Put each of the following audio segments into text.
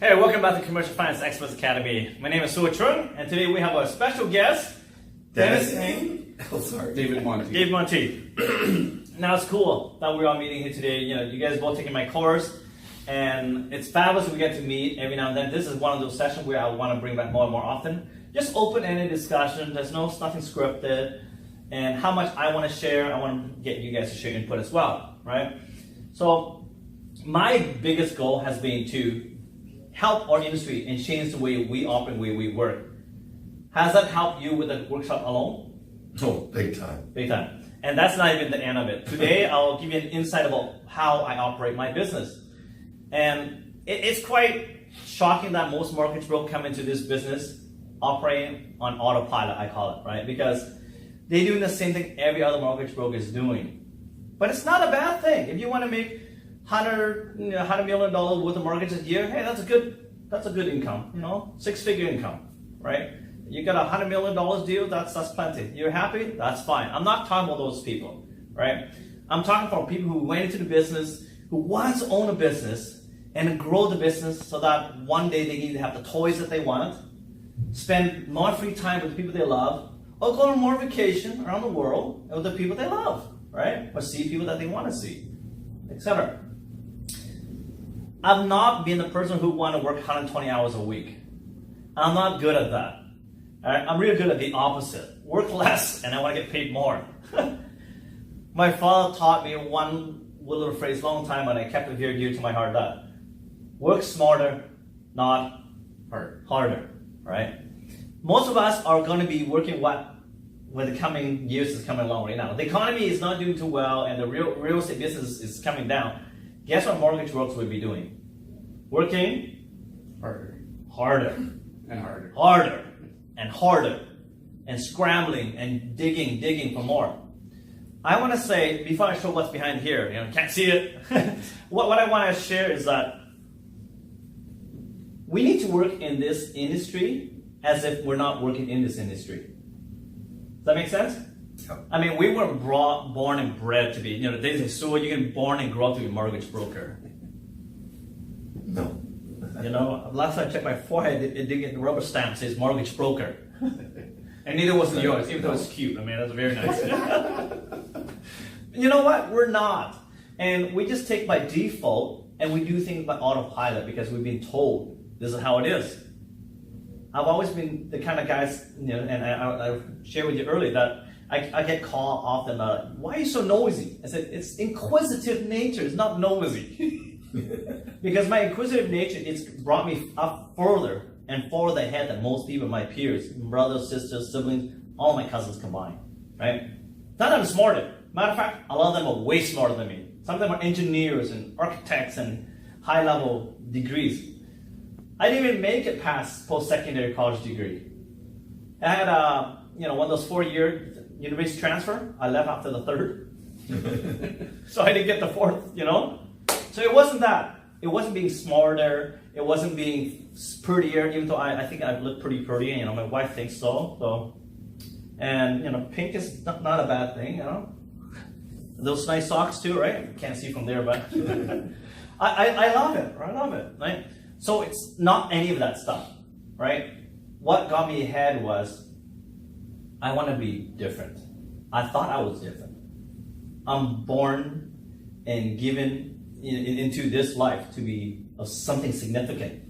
Hey, welcome back to Commercial Finance Experts Academy. My name is Sue Chung, and today we have a special guest, David Monty. Dave Monty. Now it's cool that we're all meeting here today. You know, you guys both taking my course, and it's fabulous we get to meet every now and then. This is one of those sessions where I want to bring back more and more often. Just open-ended discussion. There's nothing scripted, and how much I want to share, I want to get you guys to share input as well, right? So my biggest goal has been to help our industry and change the way we operate, the way we work. Has that helped you with the workshop alone? Oh, big time. Big time. And that's not even the end of it. Today, I'll give you an insight about how I operate my business. And it's quite shocking that most mortgage brokers come into this business operating on autopilot, I call it, right? Because they're doing the same thing every other mortgage broker is doing. But it's not a bad thing. If you want to make $100 million worth of mortgages a year, hey, that's a good income, six-figure income, right? You got $100 million deal, that's plenty. You're happy? That's fine. I'm not talking about those people, right? I'm talking about people who went into the business, who want to own a business and grow the business so that one day they need to have the toys that they want, spend more free time with the people they love, or go on more vacation around the world with the people they love, right? Or see people that they want to see, etc. I've not been the person who want to work 120 hours a week. I'm not good at that. All right? I'm really good at the opposite. Work less and I want to get paid more. My father taught me one little phrase a long time and I kept it here dear to my heart, that work smarter, not harder, right? Most of us are going to be working when the coming years is coming along right now. The economy is not doing too well and the real estate business is coming down. Guess what mortgage brokers will be doing? Working harder, and scrambling and digging for more. I want to say, before I show what's behind here, can't see it. what I want to share is that we need to work in this industry as if we're not working in this industry. Does that make sense? I mean, we weren't born and bred to be, they say, so you can born and grow up to be a mortgage broker. No. Last time I checked my forehead, it didn't get the rubber stamp, says mortgage broker. And neither was yours, even though it's cute. I mean, that's very nice. You know what? We're not. And we just take by default and we do things by autopilot because we've been told this is how it is. I've always been the kind of guys, and I shared with you earlier that I get called often, why are you so noisy? I said, it's inquisitive nature, it's not noisy. Because my inquisitive nature, it's brought me up further and further ahead than most people, my peers, brothers, sisters, siblings, all my cousins combined, right? Not that I'm smarter. Matter of fact, a lot of them are way smarter than me. Some of them are engineers and architects and high-level degrees. I didn't even make it past post-secondary college degree. I had one of those 4-year university transfer. I left after the third. So I didn't get the fourth, So it wasn't that. It wasn't being smarter. It wasn't being prettier, even though I think I look pretty pretty. My wife thinks so. And, pink is not a bad thing, Those nice socks too, right? Can't see from there, but I love it. I love it, right? So it's not any of that stuff, right? What got me ahead was I want to be different. I thought I was different. I'm born and given into this life to be of something significant.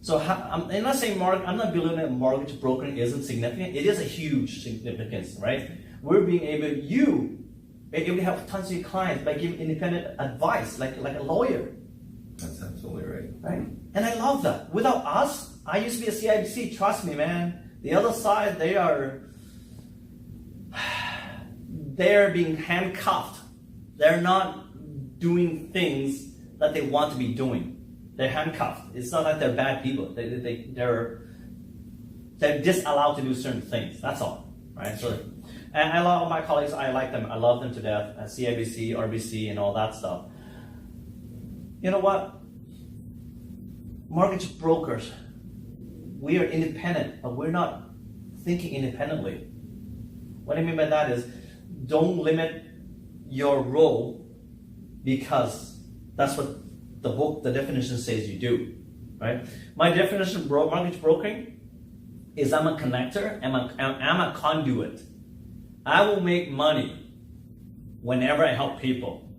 So I'm not saying I'm not believing that mortgage brokering isn't significant. It is a huge significance, right? We're being able to help tons of your clients by giving independent advice, like a lawyer. That's absolutely right. Right? And I love that. Without us, I used to be a CIBC. Trust me, man. The other side, they're being handcuffed. They're not doing things that they want to be doing. They're handcuffed. It's not like they're bad people. They're just allowed to do certain things. That's all, right? So, and a lot of my colleagues, I like them. I love them to death. CIBC, RBC, and all that stuff. You know what? Mortgage brokers, we are independent, but we're not thinking independently. What I mean by that is, don't limit your role because that's what the book, the definition says you do, right? My definition of mortgage brokering is I'm a connector, I'm a conduit. I will make money whenever I help people.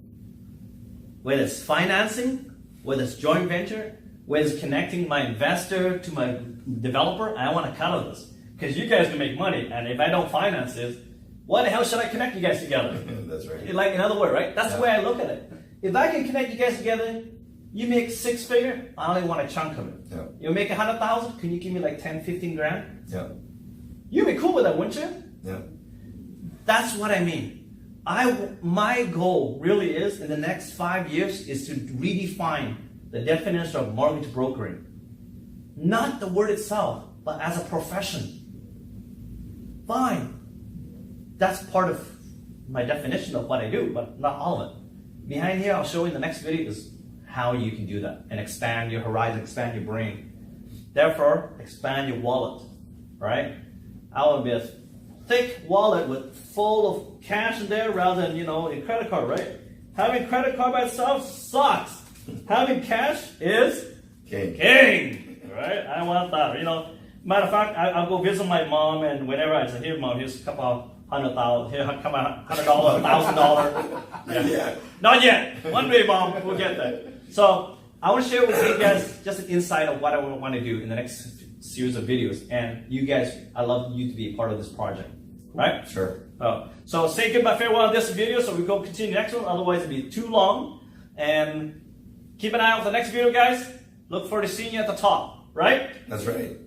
Whether it's financing, whether it's joint venture, whether it's connecting my investor to my developer, I want to cut of this. Because you guys can make money, and if I don't finance this, why the hell should I connect you guys together? That's right. Like, in other words, right? That's the way I look at it. If I can connect you guys together, you make 6 figure, I only want a chunk of it. Yeah. You make 100,000, can you give me like 10, 15 grand? Yeah. You'd be cool with that, wouldn't you? Yeah. That's what I mean. My goal really is, in the next 5 years, is to redefine the definition of mortgage brokering. Not the word itself, but as a profession. Fine. That's part of my definition of what I do, but not all of it. Behind here, I'll show you in the next video is how you can do that and expand your horizon, expand your brain. Therefore, expand your wallet, right? I want to be a thick wallet with full of cash in there rather than, a credit card, right? Having credit card by itself sucks. Having cash is king, right? I want that, Matter of fact, I'll go visit my mom, and whenever I say, here, mom, here's a couple $100,000, here, come on, $100, $1,000. Yeah. Not yet. One day, mom, we'll get there. So I want to share with you guys just an insight of what I want to do in the next series of videos. And you guys, I love you to be a part of this project, right? Sure. So say goodbye, farewell on this video, so we go continue the next one. Otherwise, it'll be too long. And keep an eye out for the next video, guys. Look forward to seeing you at the top, right? That's right.